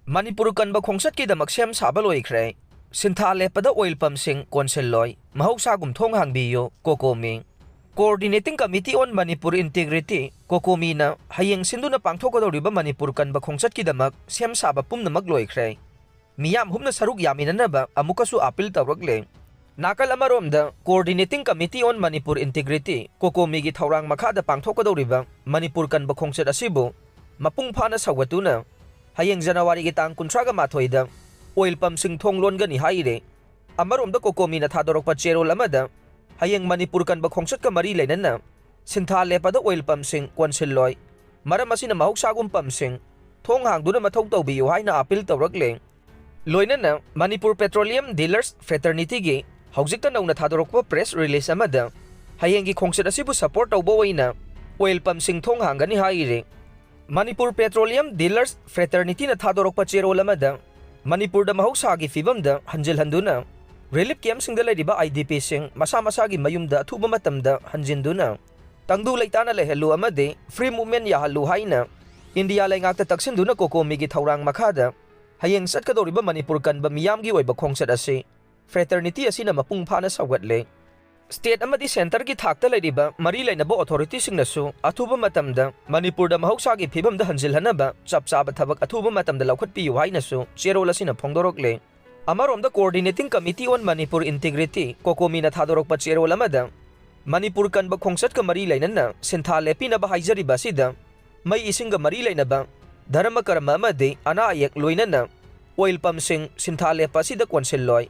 Manipur Kanba Khongchatkidamak Sem Saba Loikhre Sintha lepada oil pump sing konsel loi mahausagum Thong Hangbiyo Kokomi Coordinating Committee on Manipur Integrity Kokomi na hayeng sinduna pangthokodoriba Manipur Kanba Khongchatkidamak Sem Saba pumnamak Loikhre miyam humna saruk yaminanaba amukasu apil tawragle nakal amaromda Coordinating Committee on Manipur Integrity Kokomi gi thaurang makhada pangthokodoriba Manipur Kanba Khongchat Asibu mapung phana sawatuna hayeng January gitang kuntraga mathoida oil pump sing thong lon gani Hairi amarom da Kokomi na thadorok pa chero lamada hayeng Manipur Kanba Khongchat ka mari lainan sintha lepada oil pump sing konsel loi maram asina mahuksagum pump sing Thong Hangduna mathok tawbiyo haina apil tawrakle loinana Manipur Petroleum Dealers Fraternity gi haujikta nauna thadorok pa press release amada hayeng gi Khongchat asibu support tawbo waina oil pump sing Thong Hangani Hairi Manipur Petroleum Dealers Fraternity na thadorok pa chero lamada Manipur da mahuksagi fibamda hanjil handuna relief camp singda laiba IDP sing masa-masagi mayumda athuba matamda hanjinduna tangdu laitana lehelu amade free movement yahalu haina India lai ngakta taksinduna Kokomi gi thaurang makhada hayeng satkadoriba Manipur Kanba miyamgi oiba Khongchat asi fraternity asina mapung phana sawgatle State amadi center ki thakta laiba mari lainaba authority singnasu athuba matamda Manipur da mahuksagi phibamda hanjil hanaba chapchaba thabak athuba matamda laukhatpiyu hainasu chero lasina phongdorokle Amaromda Coordinating Committee on Manipur Integrity Kokomi na thadorok pa chero lamada Manipur Kanba Khongchat ka mari lainana sintha lepinaba haijariba sida may isinga mari lainaba dharma karma amade ana ayak loinana oil pump sing sintha lepa sida konsel loi